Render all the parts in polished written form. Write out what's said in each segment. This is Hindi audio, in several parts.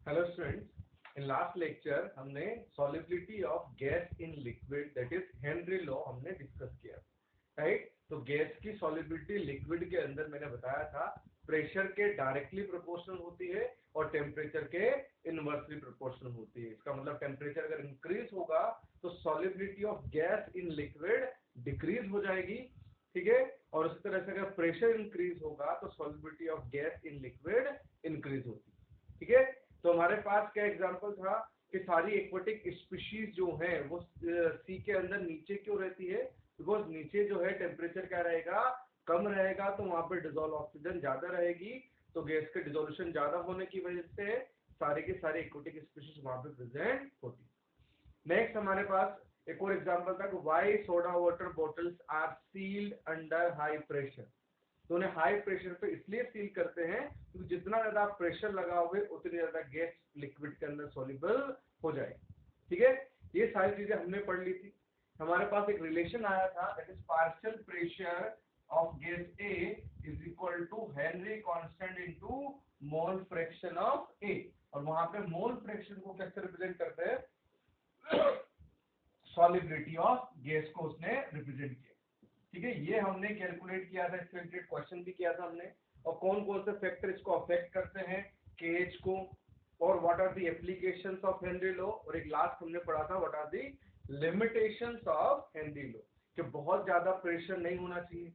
Hello students, in last lecture हमने solubility of gas in liquid that is Henry law हमने डिस्कस किया, राइट। तो गैस की सॉलिबिलिटी लिक्विड के अंदर मैंने बताया था प्रेशर के डायरेक्टली प्रोपोर्शनल होती है और टेम्परेचर के इनवर्सली प्रोपोर्शनल होती है। इसका मतलब टेम्परेचर अगर इंक्रीज होगा तो solubility of gas in liquid decrease हो जाएगी, ठीक है। और उसी तरह से अगर प्रेशर इंक्रीज होगा तो solubility of gas in liquid increase होती है, ठीक है। तो हमारे पास क्या एग्जांपल था कि सारी एक्वेटिक स्पीशीज जो है वो सी के अंदर नीचे क्यों रहती है, बिकॉज नीचे जो है टेम्परेचर क्या रहेगा, कम रहेगा, तो वहां पे डिसॉल्व ऑक्सीजन ज्यादा रहेगी, तो गैस के डिसोल्यूशन ज्यादा होने की वजह से सारे के सारे एक्वेटिक स्पीशीज वहां पे प्रेजेंट होती। नेक्स्ट हमारे पास एक और एग्जांपल था कि why soda water bottles are sealed under high pressure. तो उन्हें हाई प्रेशर पे इसलिए सील करते हैं क्योंकि जितना ज्यादा प्रेशर लगाओगे उतनी ज्यादा गैस लिक्विड के अंदर सॉल्युबल हो जाएगी, ठीक है। ये सारी चीजें हमने पढ़ ली थी। हमारे पास एक रिलेशन आया था that is partial pressure of gas A is equal to Henry constant into mole fraction of A, और वहां पे मोल फ्रैक्शन को कैसे रिप्रेजेंट करते हैं, सॉलिबिलिटी ऑफ गैस को उसने रिप्रेजेंट किया, ठीक है। ये हमने कैलकुलेट किया था, इससे रिलेटेड क्वेश्चन भी किया था हमने। और कौन कौन से फैक्टर इसको अफेक्ट करते हैं केएच को, और what are the applications of Henry law, और एक लास्ट हमने पढ़ा था what are the limitations of Henry law, कि बहुत ज्यादा प्रेशर नहीं होना चाहिए,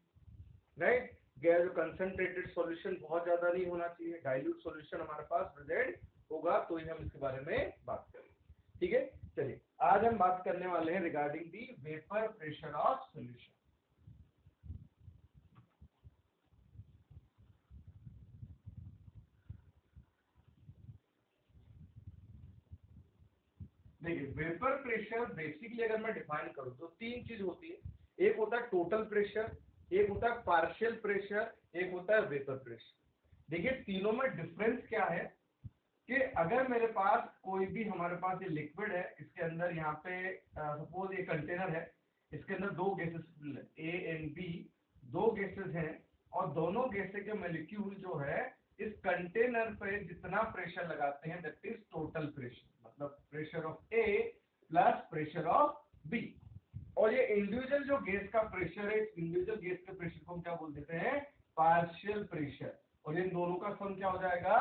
राइट। गैस कंसंट्रेटेड सॉल्यूशन बहुत ज्यादा नहीं होना चाहिए, डाइल्यूट सॉल्यूशन हमारे पास प्रेजेंट होगा तो ही हम इसके बारे में बात करेंगे, ठीक है। चलिए आज हम बात करने वाले हैं regarding the vapour pressure of solution. देखिए वेपर प्रेशर बेसिकली अगर मैं डिफाइन करूं तो तीन चीज होती है। एक होता है टोटल प्रेशर, एक होता है पार्शियल प्रेशर, एक होता है वेपर प्रेशर। देखिए तीनों में डिफरेंस क्या है कि अगर मेरे पास कोई भी, हमारे पास ये लिक्विड है, इसके अंदर यहाँ पे सपोज ये कंटेनर है, इसके अंदर दो गैसेस ए एंड बी, दो गैसेस हैं, और दोनों गैसेस के मॉलिक्यूल जो है इस कंटेनर पे जितना प्रेशर लगाते हैं दैट इज टोटल प्रेशर, मतलब pressure of A plus pressure of B. और ये इंडिविजुअल जो गैस का प्रेशर है, इस इंडिविजुअल गैस के प्रेशर को हम क्या बोल देते हैं, पार्शियल प्रेशर, और इन दोनों का सम क्या हो जाएगा,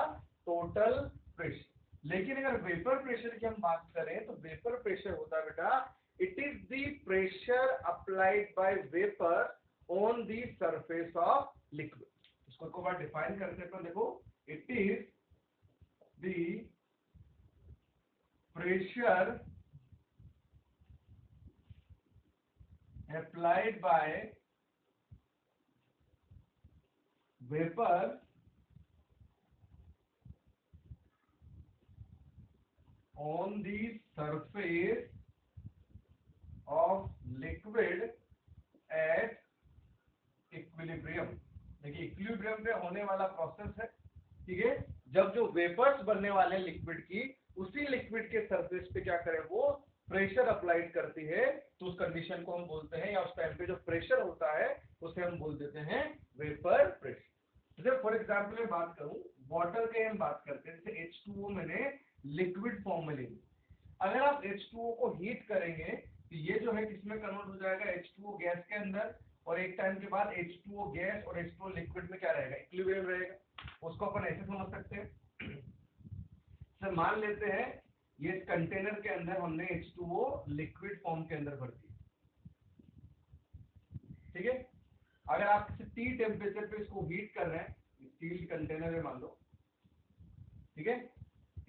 टोटल प्रेशर। लेकिन अगर वेपर प्रेशर की हम बात करें तो वेपर प्रेशर होता है बेटा, it is the pressure applied by vapour on the surface of liquid. इसको एक बार डिफाइन करते हैं, देखो it is the pressure applied by vapor on the surface of liquid at equilibrium। देखिए इक्विलिब्रियम पे होने वाला प्रोसेस है, ठीक है। जब जो वेपर्स बनने वाले हैं लिक्विड की, उसी लिक्विड के सरफेस पे क्या करें, वो प्रेशर अप्लाइड करती है, तो उस कंडीशन को हम बोलते हैं, या उस टाइम पे जो प्रेशर होता है उसे हम बोल देते हैं वेपर प्रेशर। जैसे फॉर एग्जांपल मैं बात करूं वाटर के, हम बात करते हैं जैसे H2O मैंने लिक्विड फॉर्म में ले ली। अगर आप H2O को हीट करेंगे तो ये जो है किसमें कन्वर्ट हो जाएगा, H2O गैस के अंदर, और एक टाइम के बाद H2O गैस और H2O लिक्विड में क्या रहेगा, इक्विलिब्रियम रहेगा। उसको अपन ऐसे समझ सकते हैं, सर मान लेते हैं ये कंटेनर के अंदर हमने H2O लिक्विड फॉर्म के अंदर भर दिया, ठीक है। अगर आप किसी टी टेम्परेचर पे इसको हीट कर रहे हैं, स्टील कंटेनर है मान लो, ठीक है,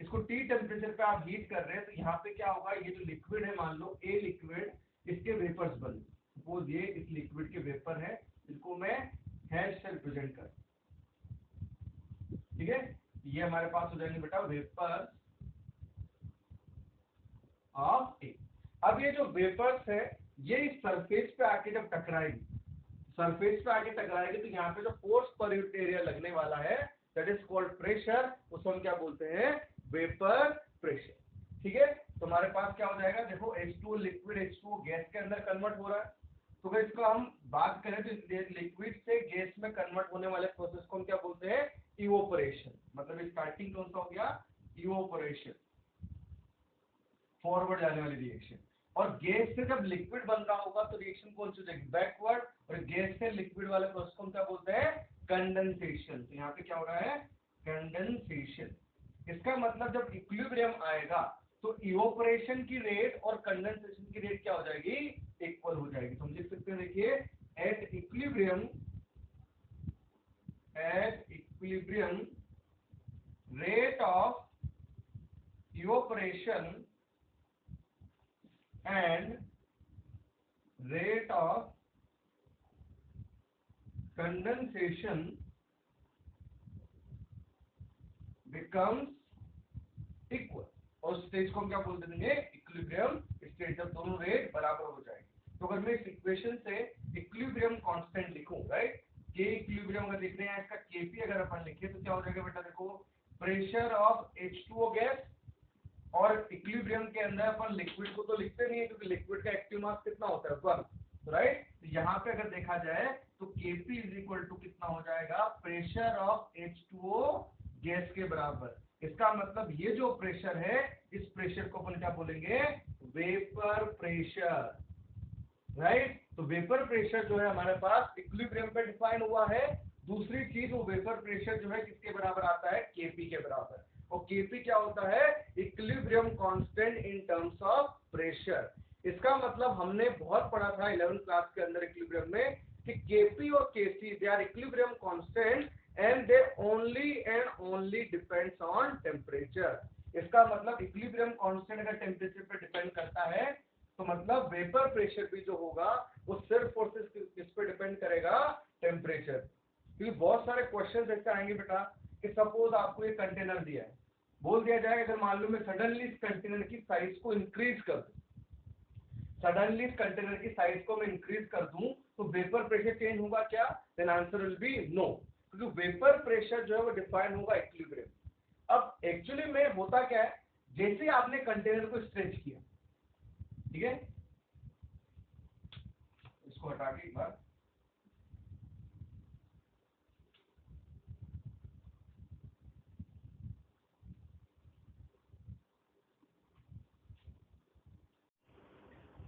इसको टी टेम्परेचर पे आप हीट कर रहे हैं, तो यहाँ पे क्या होगा, ये जो लिक्विड है मान लो ए लिक्विड, इसके वेपर्स बन, सपोज ये इस लिक्विड के वेपर है, इसको मैं हैश से रिप्रेजेंट कर, ठीक है। ये हमारे पास हो जाएंगे बेटा वेपर ऑफ ए। अब ये जो वेपर्स है ये इस सरफेस पे आके जब टकराएगी, सरफेस पे आके टकराएगी, तो यहाँ पे जो फोर्स पर यूनिट एरिया लगने वाला है दैट इज कॉल्ड प्रेशर, उसको हम क्या बोलते हैं, वेपर प्रेशर, ठीक है। तो हमारे पास क्या हो जाएगा, देखो H2O लिक्विड H2O गैस के अंदर कन्वर्ट हो रहा है, तो अगर इसको हम बात करें तो लिक्विड से गैस में कन्वर्ट होने वाले प्रोसेस को हम क्या बोलते हैं, इवोपरेशन। मतलब स्टार्टिंग कौन सा हो गया, इवोपोरेशन, फॉरवर्ड जाने वाली रिएक्शन। और गैस से जब लिक्विड बन रहा होगा तो रिएक्शन कौन सी हो जाएगी, बैकवर्ड। और गैस से लिक्विड वाले प्रोसेस को हम क्या बोलते हैं, कंडेंसेशन। तो यहाँ पे क्या हो रहा है, कंडेंसेशन। इसका मतलब जब इक्विलिब्रियम आएगा तो इवोपोरेशन की रेट और कंडेंसेशन की रेट क्या हो जाएगी, इक्वल हो जाएगी। तो हम लिख सकते हैं, देखिए, at equilibrium rate of evaporation and rate of condensation becomes equal। और स्टेज को हम क्या बोल देंगे, इक्विलिब्रियम स्टेज, जब दोनों रेट बराबर हो जाएंगे। तो अगर मैं इस इक्वेशन से इक्विलिब्रियम कांस्टेंट लिखूं, राइट, के इक्विलिब्रियम अगर लिख रहे हैं, इसका केपी अगर अपन लिखे तो क्या हो जाएगा बेटा, देखो, प्रेशर ऑफ H2O गैस। और इक्विलिब्रियम के अंदर अपन लिक्विड को तो लिखते नहीं है, क्योंकि लिक्विड का एक्टिव मास कितना होता है, 1, राइट। तो यहाँ पे अगर देखा जाए तो Kp इज इक्वल टू कितना हो जाएगा, प्रेशर ऑफ H2O गैस के बराबर। इसका मतलब ये जो प्रेशर है, इस प्रेशर को अपन क्या बोलेंगे, वेपर प्रेशर, राइट। तो वेपर प्रेशर जो है हमारे पास इक्विलिब्रियम पे डिफाइन हुआ है। दूसरी चीज, वो वेपर प्रेशर जो है किसके बराबर आता है, Kp के बराबर। और Kp क्या होता है, equilibrium constant in terms of pressure. इसका मतलब हमने बहुत पढ़ा था 11th क्लास के अंदर इक्विलिब्रियम में कि Kp और Kc they are equilibrium constant and they only depends on temperature. इसका मतलब इक्विलिब्रियम कांस्टेंट अगर टेम्परेचर पे डिपेंड करता है तो मतलब वेपर प्रेशर भी जो होगा वो सिर्फ और सिर्फ किस पे डिपेंड करेगा, टेम्परेचर। क्योंकि बहुत सारे क्वेश्चन ऐसे आएंगे बेटा कि सपोज आपको ये कंटेनर दिया है, बोल दिया जाए अगर मान लो मैं सडनली इस कंटेनर की साइज को इंक्रीज कर दूं, सडनली इस कंटेनर की साइज को मैं इंक्रीज कर दूं तो वेपर प्रेशर चेंज होगा क्या, then answer will be no, क्योंकि वेपर प्रेशर जो है वो डिफाइन होगा इक्विलिब्रियम। अब एक्चुअली में होता क्या है, जैसे आपने कंटेनर को स्ट्रेच किया, ठीक है, इसको हटा के एक बार,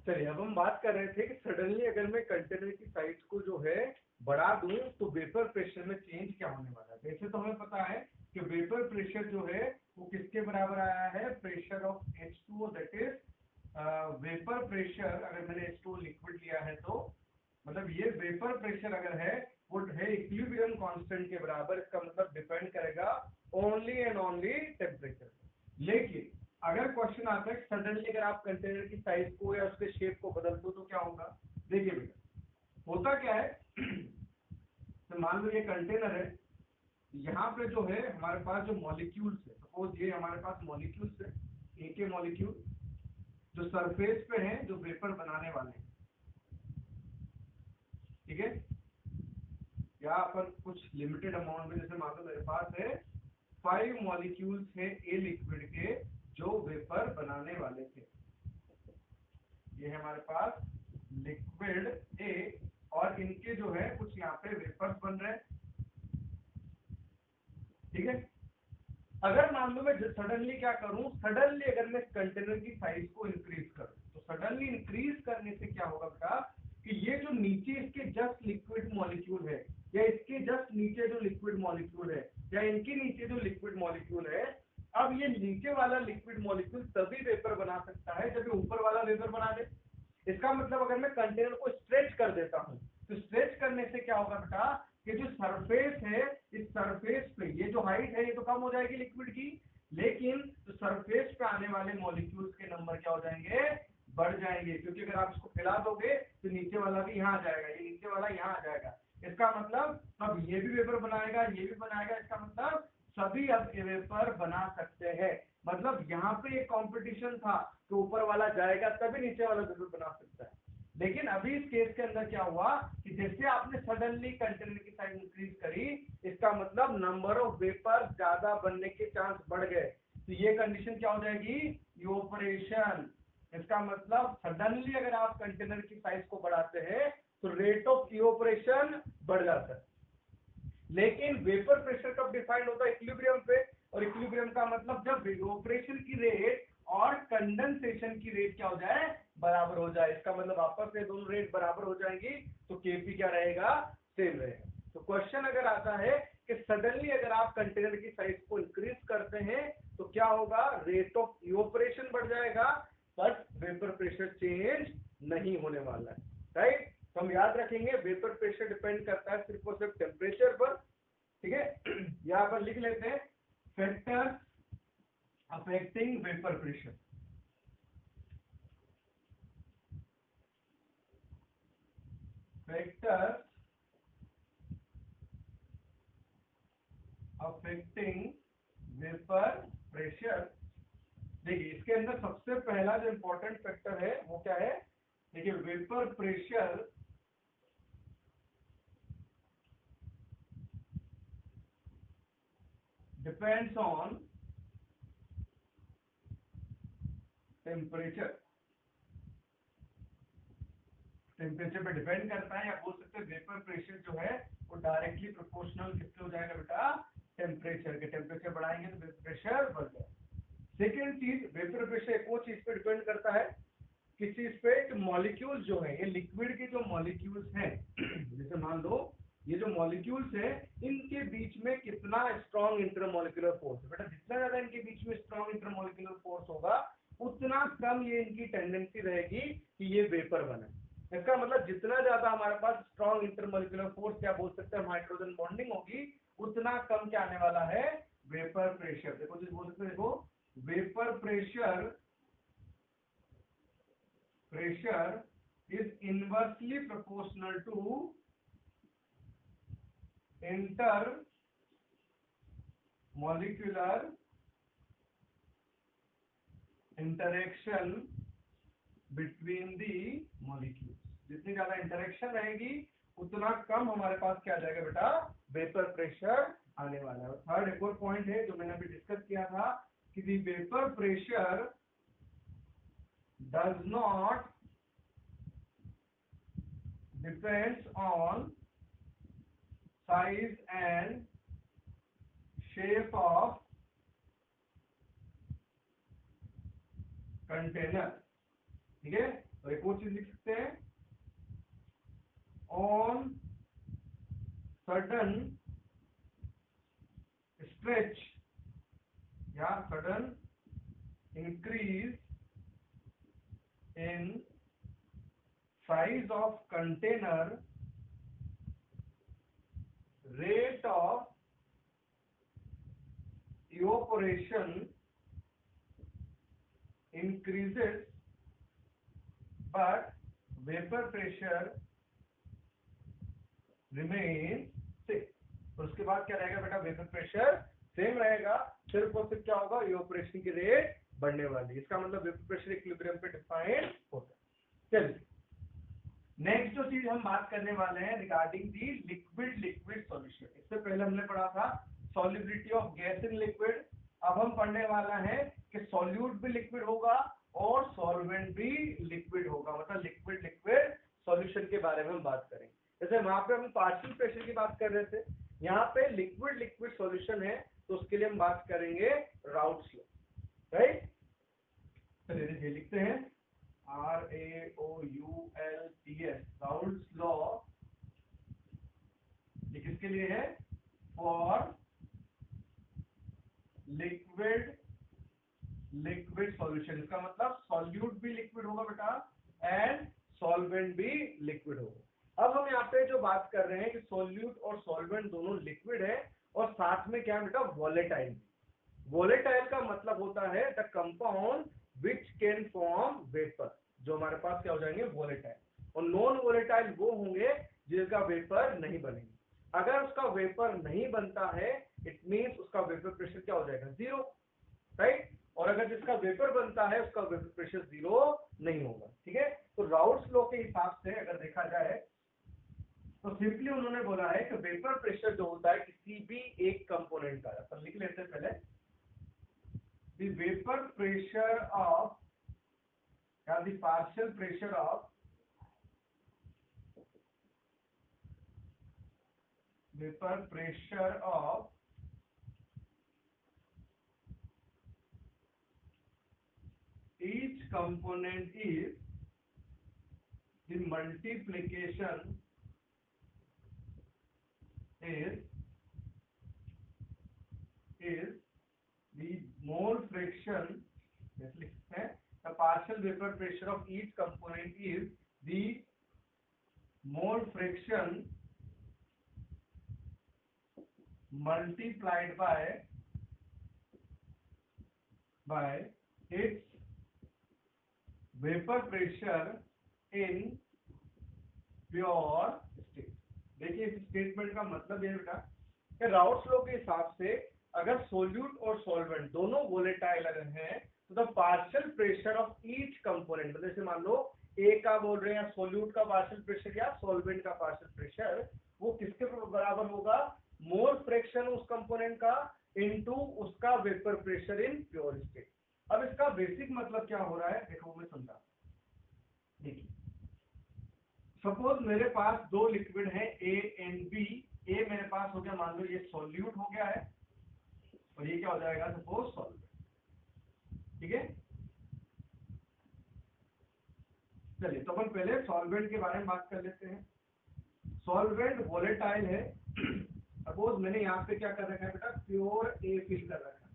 चलिए अब हम बात कर रहे थे कि सडनली अगर मैं कंटेनर की साइज को जो है बढ़ा दूं तो वेपर प्रेशर में चेंज क्या होने वाला है। वैसे तो हमें पता है कि वेपर प्रेशर जो है वो किसके बराबर आया है, pressure of H2O, that is vapour pressure. अगर मैंने H2O लिक्विड लिया है तो मतलब ये वेपर प्रेशर अगर है वो है इक्विलिब्रियम कांस्टेंट के बराबर। इसका मतलब डिपेंड करेगा ओनली एंड ओनली टेम्परेचर। लेकिन अगर क्वेश्चन आता है सडनली अगर आप कंटेनर की साइज को या उसके शेप को बदल दो तो क्या होगा, देखिए बेटा होता क्या है तो मान लो ये कंटेनर है, यहाँ पे जो है हमारे पास जो मॉलिक्यूल्स है, सपोज ये हमारे पास मॉलिक्यूल्स है, एक ही मॉलिक्यूल जो सरफेस पे है जो वेपर बनाने वाले हैं, ठीक है। या अपन कुछ लिमिटेड अमाउंट में, जैसे मान लो मेरे पास है 5 मॉलिक्यूल्स है ए लिक्विड के जो वेपर बनाने वाले थे। ये है हमारे पास लिक्विड ए और इनके जो है कुछ यहाँ पे वेपर्स बन रहे हैं, ठीक है। अगर मान लो मैं सडनली क्या करूं, सडनली अगर मैं कंटेनर की साइज को इंक्रीज करूं तो सडनली इंक्रीज करने से क्या होगा बेटा कि ये जो नीचे इसके जस्ट लिक्विड मॉलिक्यूल है या इसके जस्ट नीचे जो लिक्विड मॉलिक्यूल है या इनके नीचे जो लिक्विड मॉलिक्यूल है, अब ये नीचे वाला लिक्विड मॉलिक्यूल तभी वेपर बना सकता है जब ये ऊपर वाला वेपर बना दे। इसका मतलब अगर मैं कंटेनर को स्ट्रेच कर देता हूं तो स्ट्रेच करने से क्या होगा बेटा, ये जो सरफेस है इस सरफेस पे ये जो हाइट है ये तो कम हो जाएगी लिक्विड की, लेकिन तो सरफेस पे आने वाले मॉलिक्यूल्स के नंबर क्या हो जाएंगे, बढ़ जाएंगे। क्योंकि अगर आप इसको फैला दोगे तो नीचे वाला भी यहाँ आ जाएगा, ये नीचे वाला यहाँ आ जाएगा। इसका मतलब अब ये भी वेपर बनाएगा, ये भी बनाएगा, इसका मतलब सभी अब वेपर बना सकते हैं। मतलब यहाँ पे एक कंपटीशन था कि ऊपर वाला जाएगा तभी नीचे वाला वेपर बना सकता है। लेकिन अभी इस केस के अंदर क्या हुआ कि जैसे आपने सडनली कंटेनर की साइज इंक्रीज करी, इसका मतलब नंबर ऑफ वेपर ज्यादा बनने के चांस बढ़ गए। तो ये कंडीशन क्या हो जाएगी, इवोपरेशन। इसका मतलब सडनली अगर आप कंटेनर की साइज को बढ़ाते हैं तो रेट ऑफ इवोपरेशन बढ़ जाता है। लेकिन वेपर प्रेशर कब डिफाइंड होता है, इक्विलिब्रियम पे, और इक्विलिब्रियम का मतलब जब इवेपोरेशन की रेट और कंडेंसेशन की रेट क्या हो जाए, बराबर हो जाए। इसका मतलब आपस में दोनों रेट बराबर हो जाएंगी तो केपी क्या रहेगा, सेम रहेगा। तो क्वेश्चन अगर आता है कि सडनली अगर आप कंटेनर की साइज को इंक्रीज करते हैं तो क्या होगा, रेट ऑफ इवेपोरेशन बढ़ जाएगा बट वेपर प्रेशर चेंज नहीं होने वाला है, राइट। तो हम याद रखेंगे वेपर प्रेशर डिपेंड करता है सिर्फ और सिर्फ टेम्परेचर पर, ठीक है। यहाँ पर लिख लेते हैं factors affecting vapour pressure. Factors affecting vapour pressure. देखिए इसके अंदर सबसे पहला जो इंपॉर्टेंट फैक्टर है वो क्या है, देखिए vapour pressure depends on temperature. Temperature पे डिपेंड करता है, या बोल सकते हैं वेपर प्रेशर जो है वो डायरेक्टली प्रोपोर्शनल किससे हो जाएगा बेटा, टेम्परेचर के। टेम्परेचर बढ़ाएंगे तो वेपर प्रेशर बढ़ जाएगा। सेकेंड चीज, वेपर प्रेशर एक और चीज पे डिपेंड करता है, किस चीज पे, मॉलिक्यूल्स जो है, ये लिक्विड के जो मॉलिक्यूल्स हैं जैसे मान लो ये जो मॉलिक्यूल्स है इनके बीच में कितना स्ट्रॉन्ग इंटरमॉलिक्यूलर फोर्स है। बेटा जितना ज्यादा इनके बीच में स्ट्रॉन्ग इंटरमॉलिक्यूलर फोर्स होगा उतना कम ये इनकी टेंडेंसी रहेगी कि ये वेपर बने। इसका मतलब जितना ज्यादा हमारे पास स्ट्रॉन्ग इंटरमॉलिक्यूलर फोर्स, क्या बोल सकते हैं, हाइड्रोजन बॉन्डिंग होगी, उतना कम क्या आने वाला है, वेपर प्रेशर। देखो जिस बोल सकते हैं, देखो vapour pressure is inversely proportional to intermolecular interaction between the molecules। जितनी ज्यादा इंटरेक्शन रहेगी उतना कम हमारे पास क्या आ जाएगा बेटा, वेपर प्रेशर आने वाला है। थर्ड एक और पॉइंट है जो मैंने अभी डिस्कस किया था कि दी vapour pressure does not depends on size and shape of container, ठीक है। और एक और चीज लिख सकते हैं, on sudden stretch या sudden increase in size of container, rate of evaporation increases but vapor pressure remains same। तो उसके बाद क्या रहेगा बेटा, वेपर प्रेशर सेम रहेगा, सिर्फ और सिर्फ क्या होगा, इवेपोरेशन की रेट बढ़ने वाली। इसका मतलब वेपर प्रेशर इक्विलिब्रियम पे डिफाइन होता है। चलिए नेक्स्ट जो चीज हम बात करने वाले हैं regarding the liquid liquid solution. इससे पहले हमने पढ़ा था solubility of gas in liquid. अब हम पढ़ने वाला है कि सॉल्यूट भी लिक्विड होगा और सॉल्वेंट भी लिक्विड होगा, मतलब लिक्विड लिक्विड सॉल्यूशन के बारे में हम बात करेंगे। जैसे वहां पे हम पार्शियल प्रेशर की बात कर रहे थे, यहाँ पे लिक्विड लिक्विड सॉल्यूशन है तो उसके लिए हम बात करेंगे राउट्स लॉ, राइट। चलिए लिखते हैं RAOULTS, राउट्स लॉ। ये किसके लिए है, फॉर लिक्विड लिक्विड सॉल्यूशन। इसका मतलब सॉल्यूट भी लिक्विड होगा बेटा एंड सॉल्वेंट भी लिक्विड होगा। अब हम यहाँ पे जो बात कर रहे हैं कि सॉल्यूट और सॉल्वेंट दोनों लिक्विड है और साथ में क्या है बेटा, वॉलेटाइल। वॉलेटाइल का मतलब होता है the compound which can form vapour, जो हमारे पास क्या हो जाएंगे, वॉलेटाइल। और नॉन वॉलेटाइल वो होंगे जिसका वेपर नहीं बनेंगे। अगर उसका वेपर नहीं बनता है इट मींस उसका वेपर प्रेशर क्या हो जाएगा, जीरो, राइट। और अगर जिसका वेपर बनता है उसका वेपर प्रेशर जीरो नहीं होगा, ठीक है। तो राउट्स लॉ के हिसाब से अगर देखा जाए तो सिंपली उन्होंने बोला है कि वेपर प्रेशर जो होता है किसी भी एक कंपोनेंट का, तो लिख लेते हैं पहले, द वेपर प्रेशर ऑफ या the partial pressure of vapour pressure of component is the multiplication is the mole fraction, जैसे लिखते हैं the partial vapor pressure of each component is the mole fraction multiplied by its vapor pressure in pure state। देखिए इस स्टेटमेंट का मतलब ये बेटा कि राउट्स लॉ के हिसाब से अगर सोल्यूट और सॉल्वेंट दोनों वोलेटाइल अगर हैं तो the partial pressure of each component, मतलब जैसे मान लो ए का बोल रहे हैं सोल्यूट का पार्शियल प्रेशर या सॉल्वेंट का पार्शियल प्रेशर, वो किसके बराबर होगा, मोल फ्रैक्शन उस कंपोनेंट का इनटू उसका vapour pressure in pure state. अब इसका बेसिक मतलब क्या हो रहा है देखो मैं समझा। देखिए सपोज मेरे पास दो लिक्विड है ए एंड बी। ए मेरे पास हो गया मान लो ये सॉल्यूट हो गया है और ये क्या हो जाएगा सपोज सॉल्वेंट। ठीक है, चलिए तो अपन पहले सॉल्वेंट के बारे में बात कर लेते हैं। सॉल्वेंट वोलेटाइल है। सपोज मैंने यहाँ पे क्या कर रखा है बेटा, प्योर ए फिल कर रखा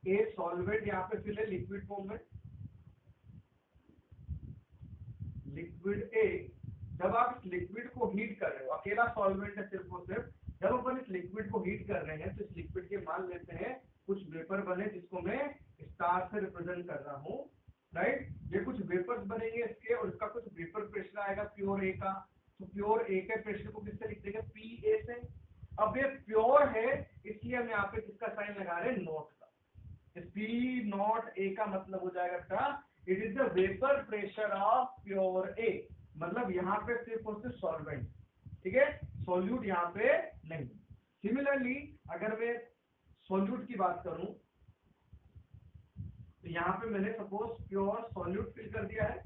है। ए सॉल्वेंट यहाँ पे फिल है लिक्विड फॉर्म में, लिक्विड ए। जब आप इस लिक्विड को हीट कर रहे हो, अकेला सॉल्वेंट है सिर्फ और सिर्फ, जब अपन इस लिक्विड को हीट कर रहे हैं तो इस लिक्विड के मान लेते हैं कुछ वेपर बने जिसको मैं स्टार से रिप्रेजेंट कर रहा हूँ, राइट। ये कुछ वेपर्स बनेंगे इसके और इसका कुछ वेपर प्रेशर आएगा प्योर ए का। तो प्योर ए के प्रेशर को किससे लिख देंगे, पी ए से। अब ये प्योर है इसलिए हम यहाँ पे किसका साइन लगा रहे हैं, नॉट का। पी नॉट ए का मतलब हो जाएगा बेटा it is the vapour pressure of pure A, मतलब यहाँ पे सिर्फ और सिर्फ सॉल्वेंट। ठीक है, सॉल्यूट यहाँ पे नहीं। सिमिलरली अगर मैं सॉल्यूट की बात करूं तो यहाँ पे मैंने सपोज प्योर सॉल्यूट फिल कर दिया है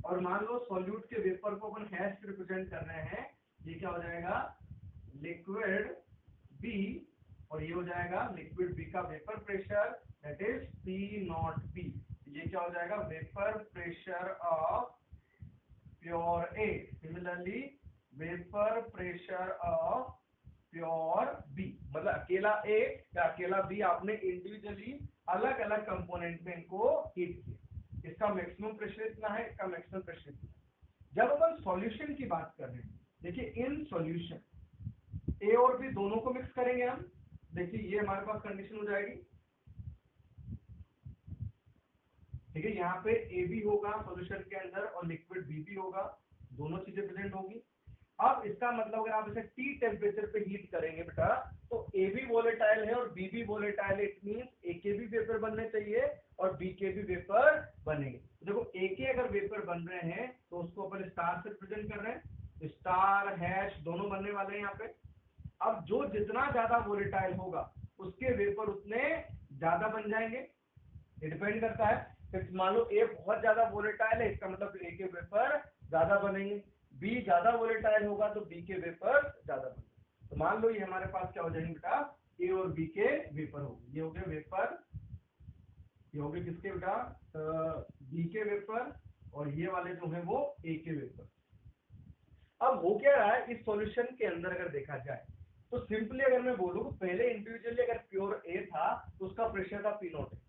और मान लो सॉल्यूट के वेपर को अपन हैश रिप्रेजेंट कर रहे हैं। ये क्या हो जाएगा, लिक्विड बी, और ये हो जाएगा लिक्विड बी का vapour pressure that is P naught P. ये क्या हो जाएगा, vapour pressure of pure A. Similarly vapour pressure of pure B, मतलब अकेला ए या अकेला बी आपने इंडिविजुअली अलग अलग कंपोनेंट में इनको हीट किया। इसका मैक्सिमम प्रेशर इतना है, इसका मैक्सिमम प्रेशर इतना है। जब अपन सॉल्यूशन की बात कर रहे हैं, देखिए इन सॉल्यूशन ए और बी दोनों को मिक्स करेंगे हम। देखिए ये हमारे पास कंडीशन हो जाएगी। ठीक है, यहाँ पे ए भी होगा सॉल्यूशन के अंदर और लिक्विड बी भी होगा, दोनों चीजें प्रेजेंट होगी। अब इसका मतलब अगर आप इसे टी टेम्परेचर पे हीट करेंगे बेटा तो ए भी वोलेटाइल है और बी भी वोलेटाइल है। इट मींस ए के भी वेपर बनने चाहिए और बी के भी वेपर बनेंगे। देखो ए के अगर वेपर बन रहे हैं तो उसको अपन स्टार से रिप्रेजेंट कर रहे हैं, स्टार हैश दोनों बनने वाले हैं यहाँ पे। अब जो जितना ज्यादा वोलेटाइल होगा उसके वेपर उतने ज्यादा बन जाएंगे। ये डिपेंड करता है, मान लो ए बहुत ज्यादा वोलेटाइल है इसका मतलब ए के वेपर ज्यादा बनेंगे, बी ज्यादा वोलेटाइल होगा तो बी के वेपर ज्यादा बनेंगे। तो मान लो ये हमारे पास क्या हो जाएंगे बेटा, ए और बी के वेपर हो गए। ये हो गए वेपर, ये हो गए किसके बेटा, बी के वेपर, और ये वाले जो है वो ए के वेपर। अब हो क्या रहा है इस सॉल्यूशन के अंदर अगर देखा जाए तो सिंपली अगर मैं बोलूं तो पहले इंडिविजुअली अगर प्योर ए था तो उसका प्रेशर था पी नॉट है।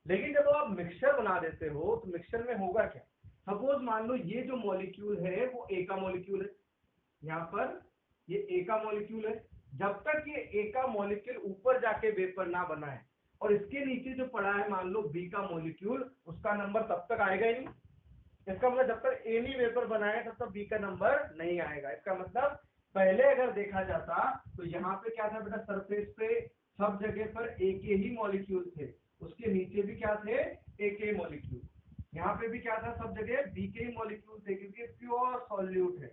लेकिन जब आप मिक्सचर बना देते हो तो मिक्सचर में होगा क्या, सपोज मान लो ये जो मॉलिक्यूल है वो ए का मॉलिक्यूल है, यहाँ पर ये ए का मॉलिक्यूल है। जब तक ये ए का मॉलिक्यूल ऊपर जाके वेपर ना बनाए और इसके नीचे जो पड़ा है मान लो बी का मॉलिक्यूल, उसका नंबर तब तक आएगा ही नहीं। इसका मतलब जब तक ए नहीं वेपर बनाए तब तक बी का नंबर नहीं आएगा। इसका मतलब पहले अगर देखा जाता तो यहाँ पे क्या था बेटा, सरफेस पे सब जगह पर ए के ही मॉलिक्यूल थे, उसके नीचे भी क्या थे, ए के मॉलिक्यूल। यहाँ पे भी क्या था, सब जगह बी के ही मॉलिक्यूल थे क्योंकि प्योर सॉल्यूट है।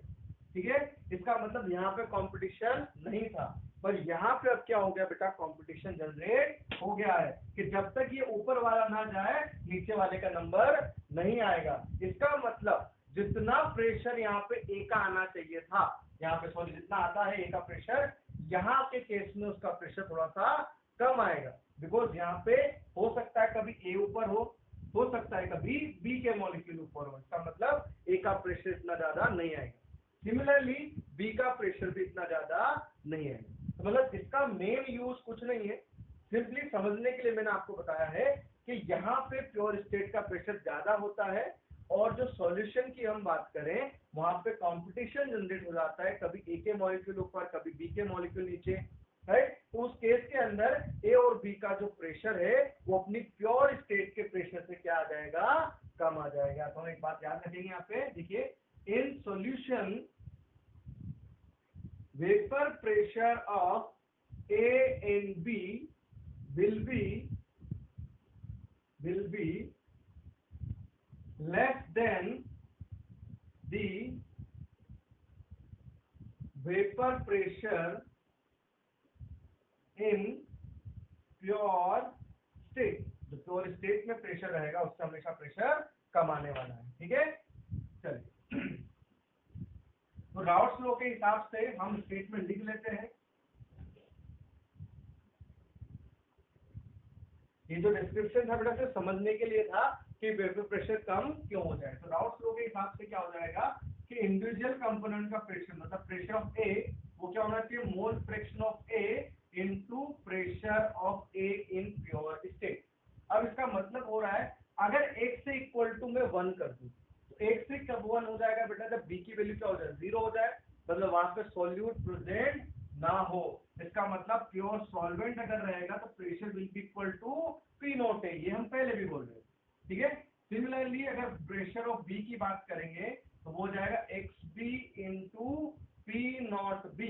ठीक है, इसका मतलब यहाँ पे कंपटीशन नहीं था, पर यहाँ पे अब क्या हो गया बेटा, कंपटीशन जनरेट हो गया है कि जब तक ये ऊपर वाला ना जाए नीचे वाले का नंबर नहीं आएगा। इसका मतलब जितना प्रेशर यहाँ पे ए का आना चाहिए था, यहाँ पे सॉरी जितना आता है ए का प्रेशर, यहाँ के केस में उसका प्रेशर थोड़ा सा कम आएगा। बिकॉज यहाँ पे हो सकता है कभी ए ऊपर हो सकता है कभी बी के मॉलिक्यूल ऊपर हो, इसका मतलब ए का प्रेशर इतना ज्यादा नहीं आएगा। सिमिलरली बी का प्रेशर भी इतना ज्यादा नहीं आएगा। तो मतलब इसका मेन यूज कुछ नहीं है, सिंपली समझने के लिए मैंने आपको बताया है कि यहाँ पे प्योर स्टेट का प्रेशर ज्यादा होता है और जो सॉल्यूशन की हम बात करें वहां पे कंपटीशन जनरेट हो जाता है, कभी ए के मॉलिक्यूल ऊपर कभी बी के मॉलिक्यूल नीचे, राइट। तो उस केस के अंदर ए और बी का जो प्रेशर है वो अपनी प्योर स्टेट के प्रेशर से क्या आ जाएगा, कम आ जाएगा। तो हम एक बात याद रखेंगे यहाँ पे, देखिए in solution vapour pressure of A and B will be less than the vapor pressure in pure state। जो प्योर स्टेट में प्रेशर रहेगा उससे हमेशा प्रेशर कम आने वाला है, ठीक है। चलिए तो राउट्स लॉ के हिसाब से हम स्टेटमेंट लिख लेते हैं। ये जो डिस्क्रिप्शन था बेटा सिर्फ समझने के लिए था कि वेपर प्रेशर कम क्यों हो जाए। तो राउट्स लॉ के हिसाब से क्या हो जाएगा कि इंडिविजुअल कंपोनेंट का प्रेशर मतलब प्रेशर ऑफ ए वो क्या होना चाहिए, मोल fraction of A into pressure of A in pure state. अब इसका मतलब हो रहा है अगर एक से इक्वल टू में 1 कर दूं तो एक से कब 1 हो जाएगा बेटा, जब बी की वैल्यू क्या हो जाए 0 हो जाए, मतलब वहां पे सॉल्यूट प्रेजेंट ना हो। इसका मतलब प्योर सॉल्वेंट अगर रहेगा तो pressure will be equal to P naught A, ये हम पहले भी बोल रहे हैं, ठीक है। सिमिलरली अगर प्रेशर ऑफ बी की बात करेंगे तो वो जाएगा X B into P not B.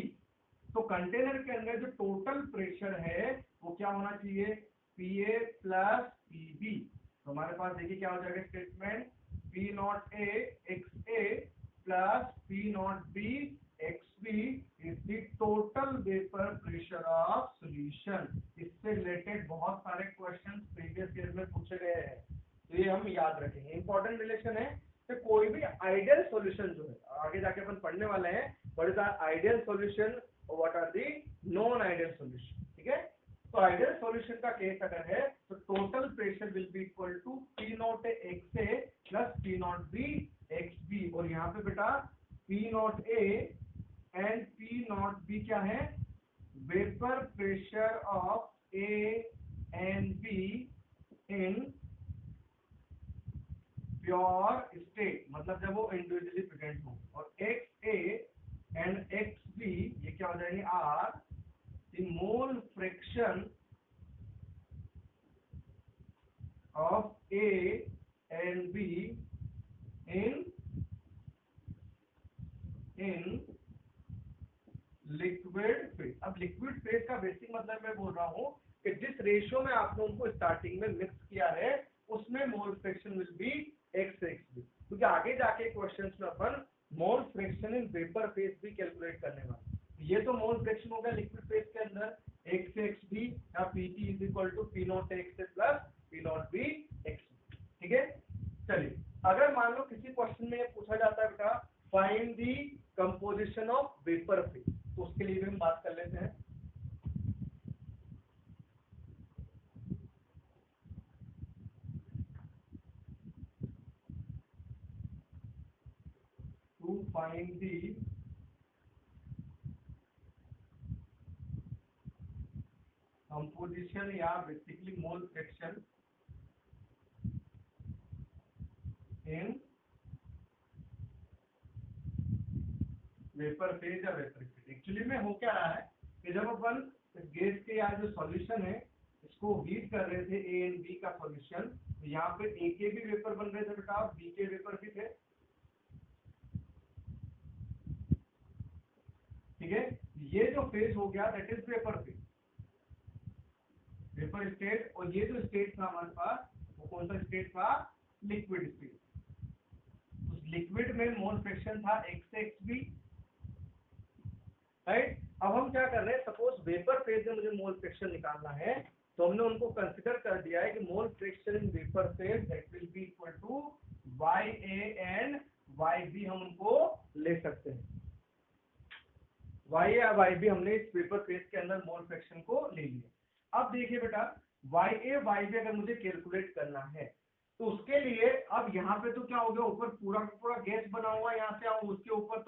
तो कंटेनर के अंदर जो टोटल प्रेशर है वो क्या होना चाहिए, P A plus P B. तो हमारे पास देखिए क्या हो जाएगा statement, P naught A X A plus P not B X B is the total vapour pressure of solution. इससे रिलेटेड बहुत सारे क्वेश्चन प्रीवियस ईयर में पूछे गए हैं, तो ये हम याद रखेंगे, इंपॉर्टेंट रिलेशन है। तो कोई भी आइडियल सॉल्यूशन जो है आगे जाके अपन पढ़ने वाले हैं, व्हाट इज आइडियल सॉल्यूशन और what are the non ideal solution, ठीक है। तो आइडियल सॉल्यूशन का केस अगर है तो total pressure will be equal to P naught X A plus P not B X B. और यहाँ पे बेटा P naught A and P not B क्या है, vapour pressure of A and B in pure state, मतलब जब वो इंडिविजुअली प्रेजेंट हो। और X A and X B ये क्या हो जाएंगे, are the mole fraction of A and B in liquid phase. अब लिक्विड फेज का बेसिक मतलब मैं बोल रहा हूँ कि जिस रेशियो में आप लोगों को स्टार्टिंग में मिक्स किया है उसमें mole fraction will be X X B, क्योंकि आगे जाके क्वेश्चंस में अपन mole fraction in vapour phase भी कैलकुलेट करने वाले। ये तो मोल फ्रैक्शन हो गया लिक्विड फेज के अंदर एक्स एक्स बी या P T is equal to P naught X plus P not B X, ठीक है। चलिए अगर मान लो किसी क्वेश्चन में पूछा जाता है बेटा find the composition of vapour phase, तो उसके लिए भी हम बात कर लेते हैं। टू फाइंड दी कंपोजिशन या basically mole fraction in vapour phase या वेपर फेज। एक्चुअली में हो क्या रहा है कि जब अपन गैस के या जो सॉल्यूशन है इसको हीट कर रहे थे ए एंड बी का सॉल्यूशन, तो यहाँ पे ए के भी वेपर बन रहे थे बेटा, बी के वेपर भी थे, ठीक है। ये जो फेज हो गया that is vapour phase, vapour state. और ये जो स्टेट था हमारे पास वो कौन सा स्टेट था, लिक्विड स्टेट। उस लिक्विड में मोल फ्रैक्शन था एक्स एक्स बी, राइट। अब हम क्या कर रहे हैं, सपोज वेपर फेज में मुझे मोल फ्रैक्शन निकालना है तो हमने उनको कंसीडर कर दिया है कि mole fraction in vapour phase that will be equal to Y A and Y B, हम उनको ले सकते हैं। वाई या वाई बी हमने इस वेपर फेज के अंदर मोल फ्रैक्शन को ले लिया। अब देखिए बेटा वाई ए वाई बी अगर मुझे कैलकुलेट करना है तो उसके लिए अब यहाँ पे तो क्या हो गया, ऊपर पूरा का पूरा गैस बना हुआ है, यहाँ से आओ उसके ऊपर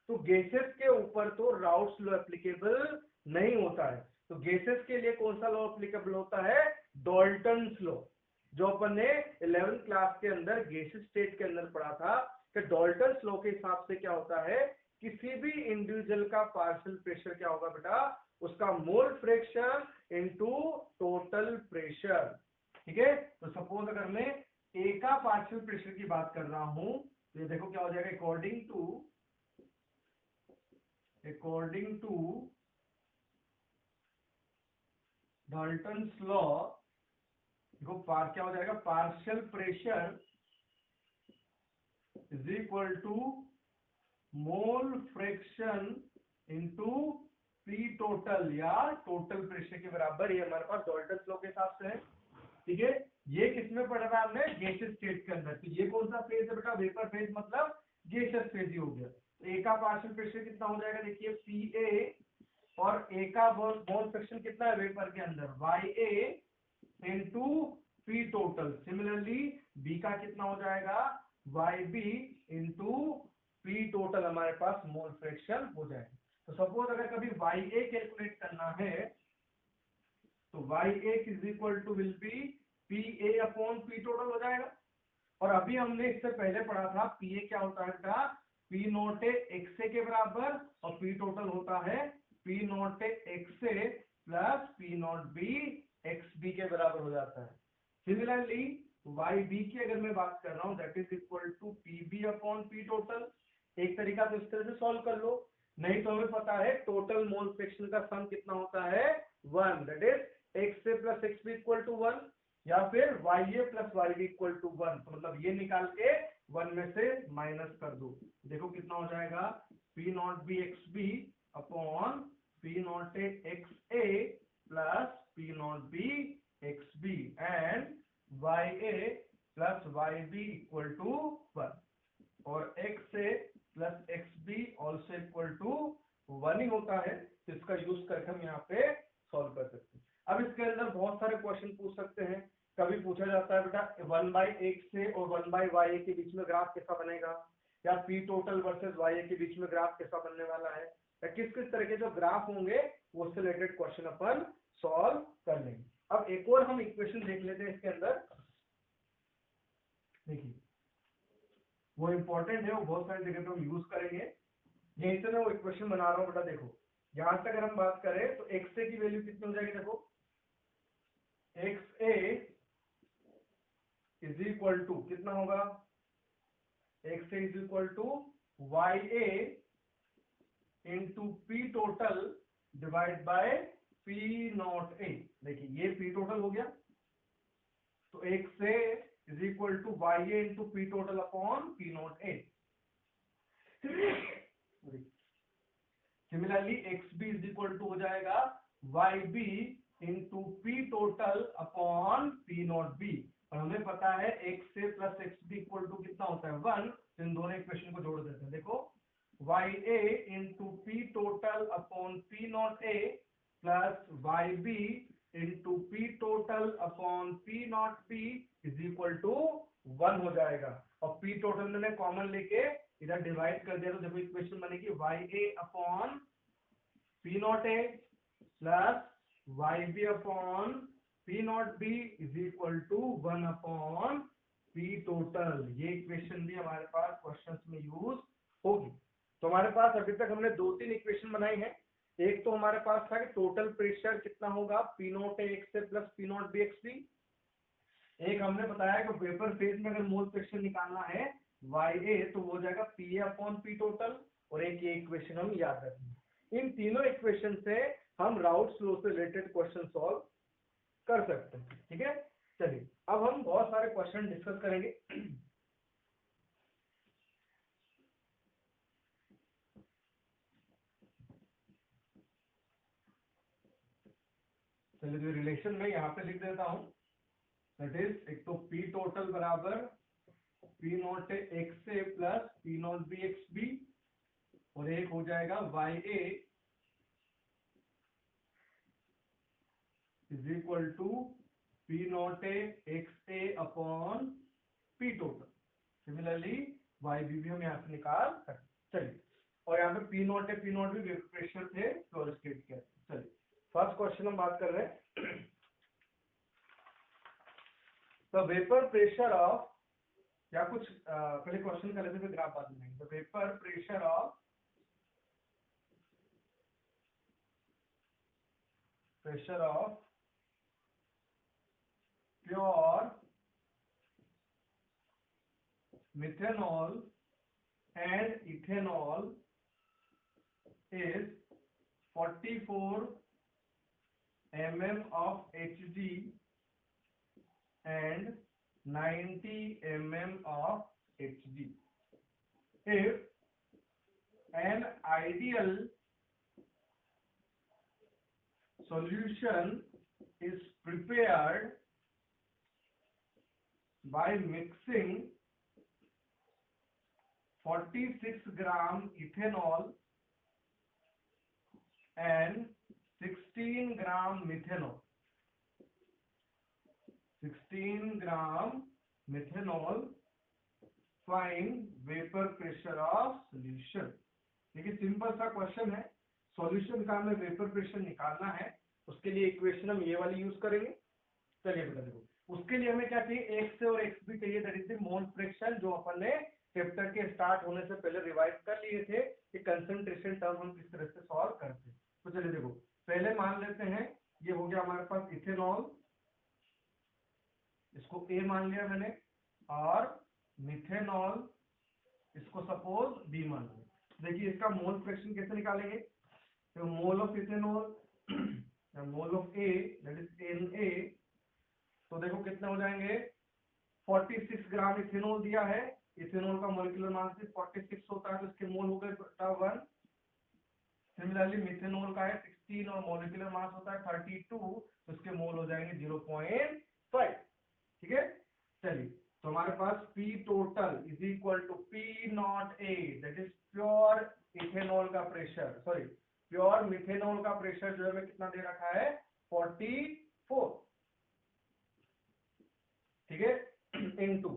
तो गैसेस के ऊपर तो राउट्स लॉ एप्लीकेबल नहीं होता है। तो गैसेस के लिए कौन सा लॉ एप्लीकेबल होता है, डाल्टन्स लॉ, जो अपन ने 11th क्लास के अंदर गैसेस स्टेट के अंदर पढ़ा था कि डाल्टन्स लॉ के हिसाब से क्या होता है, किसी भी इंडिविजुअल का पार्शियल प्रेशर क्या होगा बेटा, उसका मोल फ्रैक्शन इनटू टोटल प्रेशर। ठीक है, तो सपोज अगर मैं ए का पार्शियल प्रेशर की बात कर रहा हूं तो ये देखो क्या हो जाएगा, अकॉर्डिंग टू डाल्टन्स लॉ, देखो क्या हो जाएगा, partial pressure is equal to mole fraction into P total, या टोटल प्रेशर के बराबर। ये हमारे पास डाल्टन्स लॉ के हिसाब से है। ठीक है, ये किसमें पढ़ा था हमने, गैसेस स्टेट के अंदर। तो ये कौन सा फेज है बेटा, वेपर फेज, मतलब गैसेस फेज ही हो गया। तो ए का पार्शियल प्रेशर कितना हो जाएगा, देखिए पी ए, और ए का मोल फ्रैक्शन कितना है वेपर के अंदर, Y A into P total. Similarly B का कितना हो जाएगा, Y B into P total, हमारे पास मोल फ्रैक्शन हो जाएगा। तो सपोज अगर कभी वाई ए कैलकुलेट करना है तो Y A is equal to will be P A upon P total हो जाएगा। और अभी हमने इससे पहले पढ़ा था पी ए क्या होता है बेटा, P naught A X A के बराबर, और पी टोटल होता है P naught A X A plus P not B X B के बराबर हो जाता है। सिमिलरली वाई बी की अगर मैं बात कर रहा हूँ that is equal to P B upon P total. एक तरीका तो इस तरह से सॉल्व कर लो, नहीं तो हमें पता है टोटल मोल फ्रैक्शन का सम कितना होता है 1, that is X A plus X B equal to 1, या फिर Y A plus Y B equal to 1। तो मतलब ये निकाल के 1 में से माइनस कर दो, देखो कितना हो जाएगा, P not B X B upon P naught A X A plus P not B X B, and Y A plus Y B equal to 1, और X A plus X B also equal to 1 ही होता है। तो इसका यूज करके हम यहाँ पे सॉल्व कर सकते हैं। अब इसके अंदर बहुत सारे क्वेश्चन पूछ सकते हैं। कभी पूछा जाता है बेटा 1/x से और 1/y के बीच में ग्राफ कैसा बनेगा, या पी टोटल वर्सेस वाई के बीच में ग्राफ कैसा बनने वाला है, या किस किस तरह के जो ग्राफ होंगे वो उससे रिलेटेड क्वेश्चन अपन सॉल्व कर लेंगे। अब एक और हम इक्वेशन देख लेते हैं इसके अंदर, देखिए वो इंपॉर्टेंट है, वो बहुत सारी जगह पे हम यूज करेंगे। यहीं से मैं वो इक्वेशन बना रहा हूँ बेटा, देखो यहां से अगर हम बात करें तो एक्स ए की वैल्यू कितनी हो जाएगी, देखो X A is equal to कितना होगा, X A is equal to Y A into P total divide by P naught A. देखिए ये पी टोटल हो गया, तो X A is equal to Y A into P total upon P naught A. Similarly X B is equal to हो जाएगा Y B into P total upon P not B, और हमें पता है X A plus X B equal to कितना होता है 1। तो इन दोनों इक्वेशन को जोड़ देते हैं, देखो Y A into P total upon P naught A plus Y B into P total upon P not B is equal to 1 हो जाएगा। और पी टोटल मैंने कॉमन लेके इधर डिवाइड कर दिया, तो देखो इक्वेशन बनेगी Y A upon P naught A plus Y B upon P not B is equal to 1 upon P total. ये इक्वेशन भी हमारे पास क्वेश्चंस में यूज होगी। तो हमारे पास अभी तक हमने 2-3 इक्वेशन बनाई है। एक तो हमारे पास था कि टोटल प्रेशर कितना होगा, P naught A X A plus P not B X B. एक हमने बताया कि वेपर फेज में अगर मोल प्रेशर निकालना है वाई ए तो वो हो जाएगा P A upon P total, और एक ये इक्वेशन हम याद रखेंगे। इन तीनों इक्वेशन से हम राउट्स लॉ से रिलेटेड क्वेश्चन सॉल्व कर सकते हैं। ठीक है, चलिए अब हम बहुत सारे क्वेश्चन डिस्कस करेंगे। चलिए जो रिलेशन में यहाँ पे लिख देता हूँ, दैट इज एक तो पी टोटल बराबर P naught X A plus P not B X B, और एक हो जाएगा Y A is equal to P naught A XA upon P total. Similarly YB भी हम यहाँ से निकाल सकते। चलिए, और यहाँ पे P naught A P naught भी वेपर प्रेशर थे प्योर स्टेट के। चलिए फर्स्ट क्वेश्चन हम बात कर रहे हैं। तो वेपर प्रेशर ऑफ, या कुछ पहले क्वेश्चन कर लेते फिर ग्राफ बाद में। तो vapour pressure of pure methanol and ethanol is 44 mm of Hg and 90 mm of Hg. If an ideal solution is prepared by mixing 46 gram ethanol and 16 gram methanol. 16 gram methanol, find vapor pressure of solution. देखिए सिंपल सा क्वेश्चन है, सॉल्यूशन का हमें वेपर प्रेशर निकालना है, उसके लिए इक्वेशन हम ये वाली यूज करेंगे। चलिए बेटा देखो, उसके लिए हमें क्या चाहिए, एक्स और एक्स भी चाहिए, that is the mole fraction, जो अपन ने चैप्टर के स्टार्ट होने से पहले रिवाइज कर लिए थे कि कंसंट्रेशन टर्म हम किस तरह से सॉल्व करते हैं। तो चलिए देखो, पहले मान लेते हैं ये हो गया हमारे पास इथेनॉल, इसको ए मान लिया मैंने, और मिथेनॉल इसको सपोज बी मान लिया। देखिए इसका मोल फ्रैक्शन कैसे निकालेंगे, तो mole of ethanol mole of A that is Na, तो देखो कितने हो जाएंगे, 46 ग्राम इथेनॉल दिया है, इथेनॉल का मॉलिक्यूलर मास 46 होता है, तो इसके मोल हो गए 1। सिमिलरली मिथेनॉल का है 16 और मॉलिक्यूलर मास होता है 32, तो इसके मोल हो जाएंगे 0.5। ठीक है, चलिए तो हमारे पास P total is equal to P naught A, that is pure ethanol का प्रेशर, सॉरी प्योर मिथेनॉल का प्रेशर जो है हमें कितना दे रखा है, 44। ठीक है, इनटू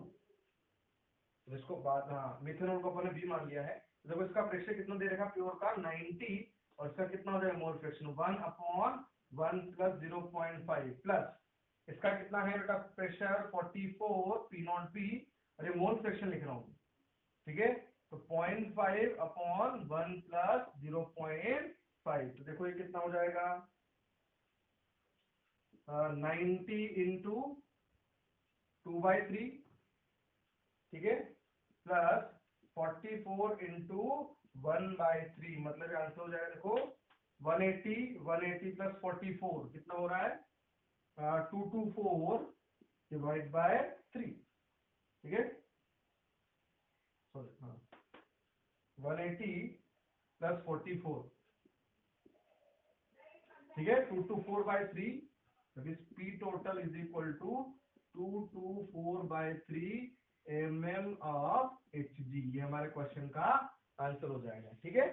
इसको बाद, हाँ मिथेनॉल को अपने बी मान लिया है, देखो इसका प्रेशर कितना दे रखा प्योर का 90, और इसका कितना हो जाएगा मोल फ्रैक्शन 1/1 प्लस 0.5 प्लस इसका कितना है बेटा प्रेशर 44 P नॉट बी, अरे मोल फ्रैक्शन लिख रहा हूँ। ठीक है, तो 0.5/1 प्लस 0.5, तो देखो ये कितना हो जाएगा 90 इंटू 2/3, ठीक है, प्लस 44 इंटू 1/3, मतलब आंसर हो जाएगा देखो 180 प्लस 44 कितना हो रहा है 224 डिवाइड बाय 3। ठीक है, सॉरी हाँ 180 प्लस 44, ठीक है 224/3, that is P total is equal to 224/3 mm of Hg। ये हमारे क्वेश्चन का आंसर हो जाएगा। ठीक है,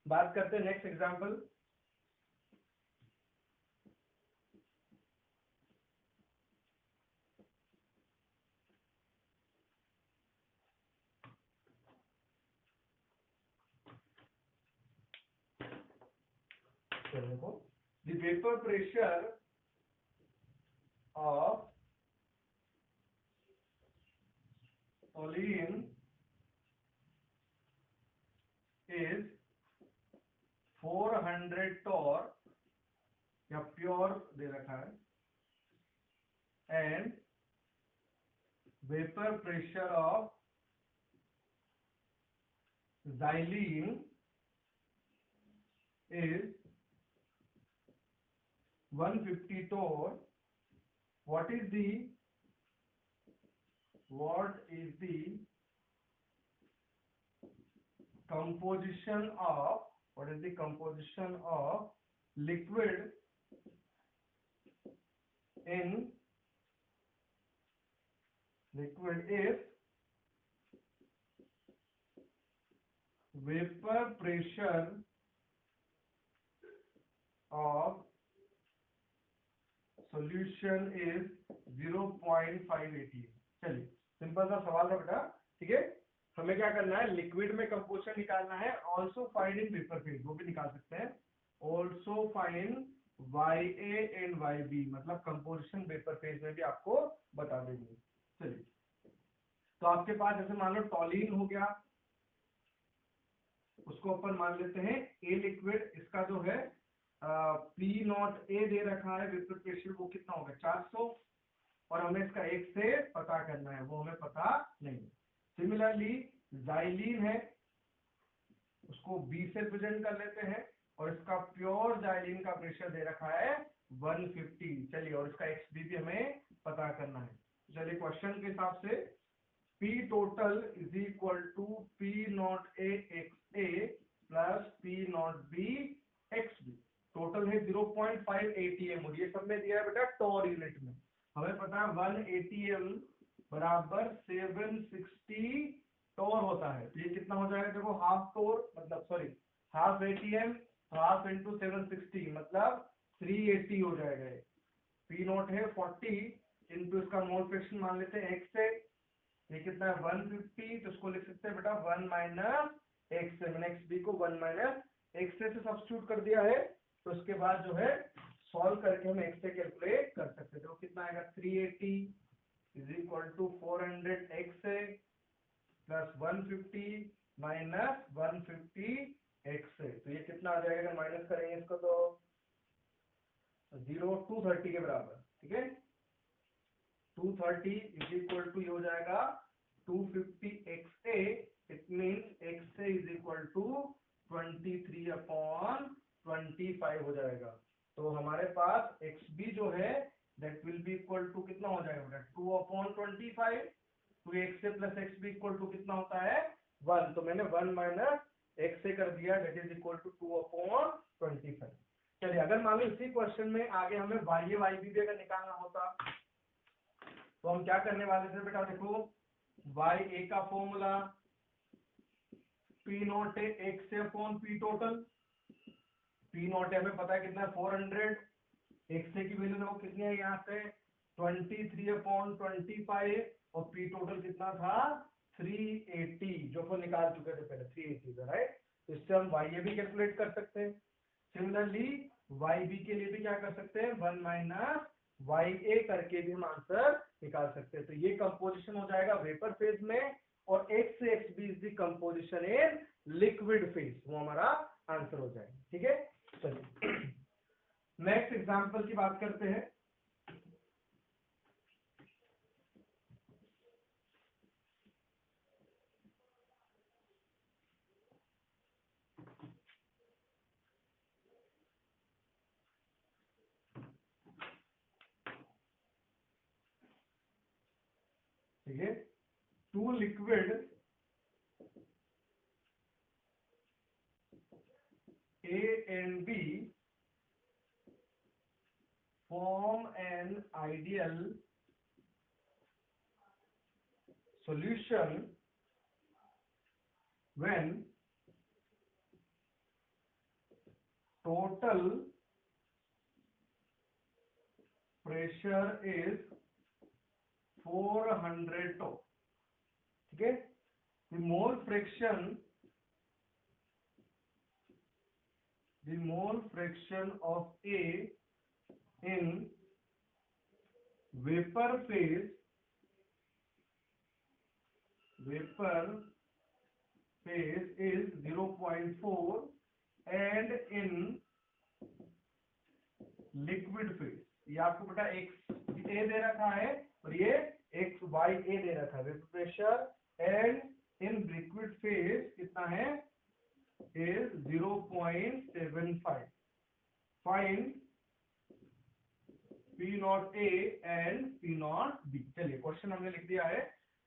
बात करते हैं नेक्स्ट एग्जांपल। देखो the vapour pressure of toluene is 400 torr, या प्योर दे रखा है, and vapour pressure of xylene is 150 torr. What is the composition of liquid if vapor pressure of solution is 0.5 ATM। चलिए सिंपल सा सवाल था बेटा, ठीक है। हमें क्या करना है, लिक्विड में कंपोजिशन निकालना है, also find in vapour phase, वो भी निकाल सकते हैं। Also find YA and YB, मतलब कंपोजिशन वेपर फेज में भी आपको बता देंगे। चलिए तो आपके पास जैसे मान लो टॉलिन हो गया, उसको अपन मान लेते हैं ए लिक्विड, इसका जो है P0A दे रखा है वेपर प्रेशर, वो कितना होगा 400, और हमें इसका एक से पता करना है, वो हमें पता नहीं। सिमिलरली जाइलिन है, उसको B से प्रेजेंट कर लेते हैं, और इसका प्योर जाइलिन का प्रेशर दे रखा है 150। चलिए और इसका XB भी हमें पता करना है। चलिए क्वेश्चन के हिसाब से P total is equal to P0A XA plus P0B XB। Total है 0.5 ATM, और ये सब में दिया है बेटा टॉर यूनिट में। हमें पता है 1 ATM बराबर 760 टॉर होता है, तो ये कितना हो जाएगा, देखो हाफ टॉर मतलब sorry half ATM, half into 760 मतलब 380 हो जाएगा। P0 है 40 इंटू इसका मोल फ्रैक्शन मान लेते हैं x से, ये कितना है 150, तो इसको लिख सकते हैं बेटा 1 माइनस x से, मैंने XB को 1 माइनस x से सब्स्टिट्यूट कर दिया है। तो उसके बाद जो है सॉल्व करके हम x से कैलकुलेट कर सकते हैं, तो कितना आएगा 380 इज इक्वल टू 400 x से प्लस 150 माइनस 150 x से, तो ये कितना आ जाएगा, माइनस करेंगे इसको तो 230 के बराबर, ठीक है। 230 इज इक्वल टू ये हो जाएगा 250 XA, it means XA is equal to 23/25 हो जाएगा। तो हमारे पास XB जो है that will be equal to कितना हो जाएगा 2/25, तो XA plus XB equal to कितना होता है 1, तो मैंने 1 माइनस XA कर दिया, दैट इज इक्वल टू 2/25। चलिए अगर मान लो इसी क्वेश्चन में आगे हमें YA YB भी अगर निकालना होता तो हम क्या करने वाले थे बेटा, देखो YA का formula P0 XA upon P total. P0 हमें पता है कितना है 400, XA की वैल्यू देखो कितनी है यहाँ से 23/25, और P टोटल कितना था 380, जो को निकाल चुके थे पहले 380 था, राइट। तो इससे हम YA भी कैलकुलेट कर सकते हैं। सिमिलरली YB के लिए भी क्या कर सकते हैं 1 माइनस YA करके भी हम आंसर निकाल सकते हैं। तो ये कंपोजिशन हो जाएगा वेपर फेज में, और X से XB is the composition in liquid phase, वो हमारा आंसर हो जाएगा, ठीक है। चलिए नेक्स्ट एग्जांपल की बात करते हैं। ठीक है, two liquid A and B form an ideal solution when total pressure is 400 to, ठीक है। the mole fraction of A in vapor phase is 0.4 and in liquid phase, ये आपको बेटा XA दे रखा है और ये XYA दे रखा है। Vapour pressure and in liquid phase कितना है is 0.75। Find P0A and P0B। चलिए क्वेश्चन हमने लिख दिया है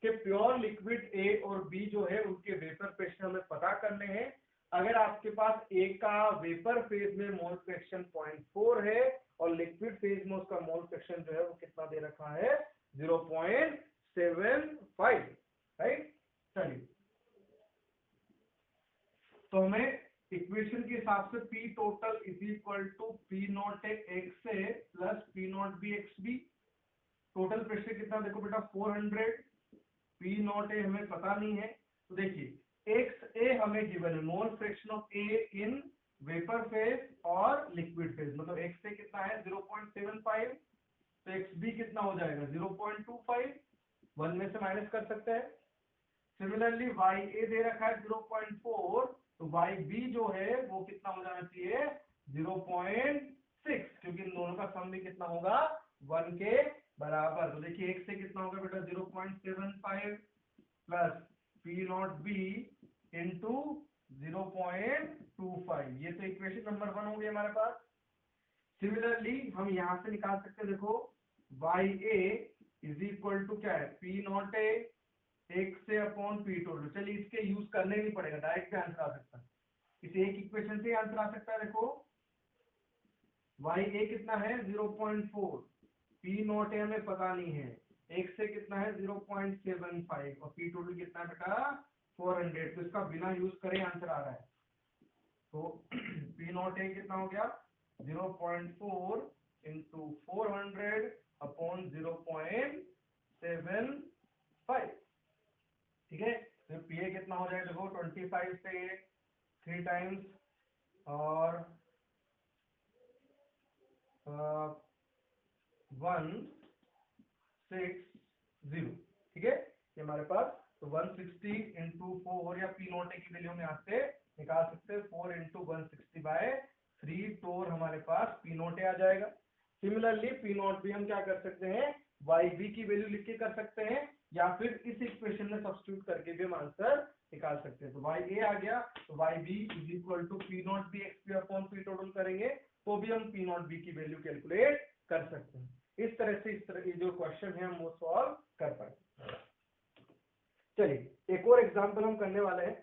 कि प्योर लिक्विड A और B जो है उनके वेपर प्रेशर हमें पता करने हैं। अगर आपके पास A का वेपर फेज में मोल फ्रैक्शन 0.4 है और लिक्विड फेज में उसका मोल फ्रैक्शन जो है वो कितना दे रखा है 0.75, राइट। चलिए तो हमें इक्वेशन के हिसाब से P total is equal to P naught X A plus P not B X B. Total pressure कितना देखो बेटा 400, पी नॉट ए हमें पता नहीं है। तो देखिए एक्स ए हमें गिवन है, मोल fraction of A in vapour phase और लिक्विड फेज, मतलब एक्स ए कितना है 0.75, तो एक्स बी कितना हो जाएगा 0.25, 1 में से माइनस कर सकते हैं। सिमिलरली वाई ए दे रखा है 0.4, तो वाई बी जो है वो कितना हो जाना चाहिए 0.6, क्योंकि इन दोनों का सम भी कितना होगा 1 के बराबर। तो देखिए एक से कितना होगा बेटा 0.75 plus P not B into 0.25, ये तो इक्वेशन नंबर 1 हो गई हमारे पास। सिमिलरली हम यहां से निकाल सकते हैं, देखो Y A is equal to क्या है पी नॉट ए एक से अपॉन पी टोटल। चलिए इसके यूज करने नहीं पड़ेगा, डायरेक्ट भी आंसर आ सकता है, इस एक इक्वेशन से आंसर आ सकता है। देखो वाई ए कितना है 0.4, पी नॉट ए हमें पता नहीं है, एक से कितना है 0.75 और पी टोटल कितना है बेटा 400, तो इसका बिना यूज करे आंसर आ रहा है। तो पी नॉट ए कितना हो गया 0.4 इंटू 400 अपॉन 0.75, ठीक है। तो पी ए कितना हो जाएगा देखो 25 से 3 टाइम्स और 160, ठीक है ये हमारे पास। तो 160 इंटू 4 या पी नॉट ए की वैल्यू हम यहाँ से निकाल सकते हैं 4 इंटू 160/3 टोर हमारे पास पी नॉट ए आ जाएगा। सिमिलरली पी नॉट बी हम क्या कर सकते हैं वाई बी की वैल्यू लिख के कर सकते हैं, या फिर इस इक्वेशन में सब्स्टिट्यूट करके भी हम आंसर निकाल सकते हैं। तो वाई ए आ गया, तो Y B is equal to P not B X P upon P total करेंगे तो भी हम पी नॉट बी की वैल्यू कैलकुलेट कर सकते हैं। इस तरह से जो क्वेश्चन है हम वो सॉल्व कर पाएंगे। चलिए एक और एग्जांपल हम करने वाले हैं।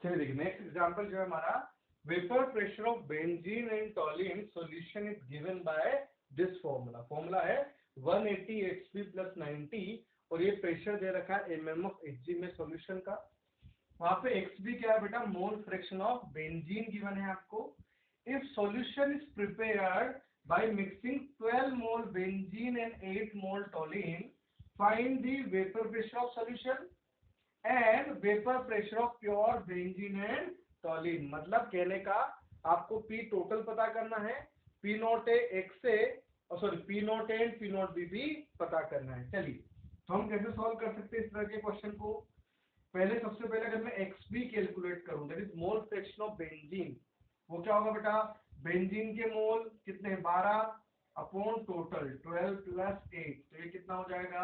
चलिए देखिए नेक्स्ट एग्जांपल जो है हमारा vapour pressure of benzene and टॉलिन solution is given by this formula. Formula है 180 Hb + 90 और ये प्रेशर दे रखा है mm of Hg में सॉल्यूशन का। वहां पे Xb क्या है बेटा मोल फ्रैक्शन ऑफ बेंजीन गिवन है आपको। If solution is prepared by mixing 12 mole benzene and 8 mole toluene, find the vapor pressure of solution and vapor pressure of pure benzene and toluene। मतलब कहने का आपको P टोटल पता करना है, P नॉट ए एक्स ए और sorry P not and P not be भी पता करना है। चलिए तो हम कैसे सॉल्व कर सकते हैं इस तरह के क्वेश्चन को। पहले सबसे पहले अगर मैं Xb कैलकुलेट करूं that is mole fraction of benzene, वो क्या होगा बेटा बेंजीन के मोल कितने 12 अपॉन टोटल 12 + 8, तो ये कितना हो जाएगा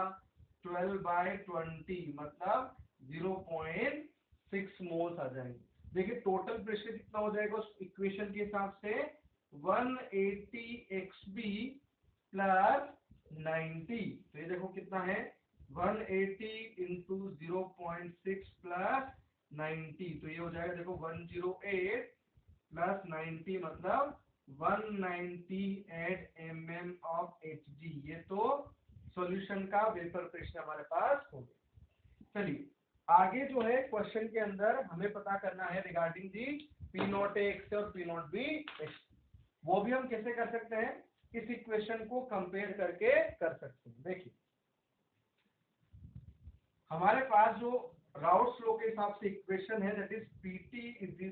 12/20 मतलब 0.6 मोल्स आ जाएंगे। देखिए टोटल प्रेशर कितना हो जाएगा उस इक्वेशन के हिसाब से 180 Xb + 90, तो ये देखो कितना है 180 इंटू 0.6 + 90, तो ये हो जाएगा देखो 108 + 90 मतलब 198 mm of Hg। ये तो सॉल्यूशन का वेपर प्रेशर हमारे पास हो गया। चलिए आगे जो है क्वेश्चन के अंदर हमें पता करना है regarding the P naught x और पी नॉट बी एक्स, वो भी हम कैसे कर सकते हैं इस इक्वेशन को कंपेयर करके कर सकते हैं। देखिए हमारे पास जो राउट्स लॉ के हिसाब से इक्वेशन है that is Pt is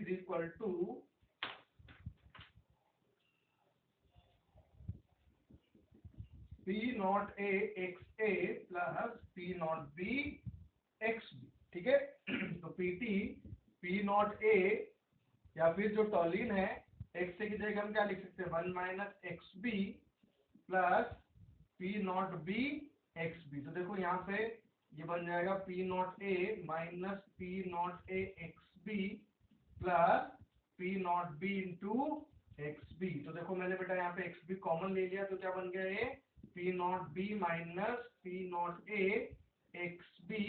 equal to P not A X A plus P not B X B, ठीक है। तो P नॉट ए या फिर जो टॉलिन है एक्स ए की जगह हम क्या लिख सकते हैं 1 - XB plus P not B X B. तो देखो यहाँ पे ये बन जाएगा P not A minus P not A X B plus P not B into X B. तो देखो मैंने बेटा यहाँ पे एक्स बी कॉमन ले लिया, तो क्या बन गया ये P not B minus P not A X B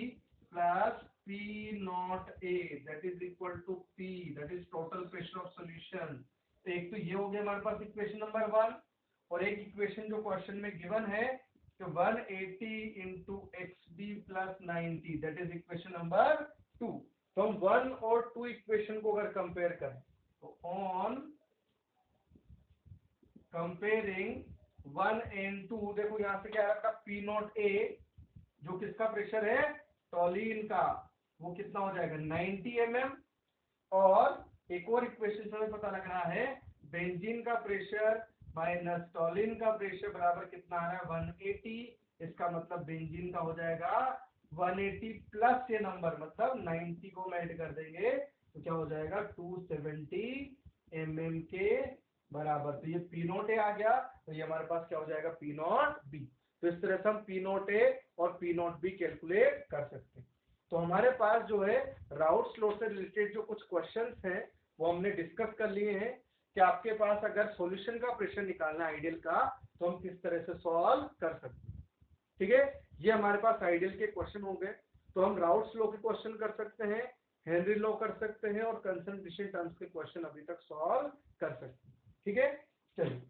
plus P not A that is equal to P that is total pressure of solution. तो एक तो ये हो गया हमारे पास इक्वेशन नंबर 1, और एक इक्वेशन जो क्वेश्चन में गिवन है कि 180 into X B plus 90 that is equation number 2। तो हम 1 और 2 इक्वेशन को अगर कंपेयर करें तो ऑन कंपेयरिंग 1 एंड 2, देखो यहां से क्या है आपका पी नॉट ए, जो किसका प्रेशर है, टॉलिन का, वो कितना हो जाएगा 90 mm। और एक और इक्वेशन से हमें पता लग रहा है बेंजीन का प्रेशर माइनस टॉलिन का प्रेशर बराबर कितना आ रहा है 180। इसका मतलब बेंजीन का हो जाएगा 180 प्लस ये नंबर, मतलब 90 को ऐड कर देंगे तो क्या हो जाएगा 270 mm के बराबर। तो ये पी नॉट ए आ गया, तो ये हमारे पास क्या हो जाएगा पी नॉट बी। तो इस तरह से हम पी नॉट ए और पी नॉट बी कैलकुलेट कर सकते हैं। तो हमारे पास जो है राउट्स लॉ से रिलेटेड जो कुछ क्वेश्चंस हैं वो हमने डिस्कस कर लिए हैं कि आपके पास अगर सॉल्यूशन का प्रेशर निकालना है आइडियल का तो हम किस तरह से सॉल्व कर सकते हैं। ठीक है, ये हमारे पास आइडियल के क्वेश्चन हो गए। तो हम राउट्स लॉ के क्वेश्चन कर सकते हैं, हेनरी लॉ कर सकते हैं और कंसंट्रेशन टर्म्स के क्वेश्चन अभी तक सॉल्व कर सकते हैं। ठीक है, चलिए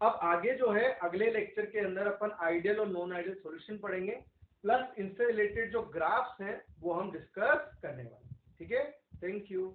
अब आगे जो है अगले लेक्चर के अंदर अपन आइडियल और नॉन आइडियल सॉल्यूशन पढ़ेंगे, प्लस इनसे रिलेटेड जो ग्राफ्स हैं वो हम डिस्कस करने वाले हैं। ठीक है, थैंक यू।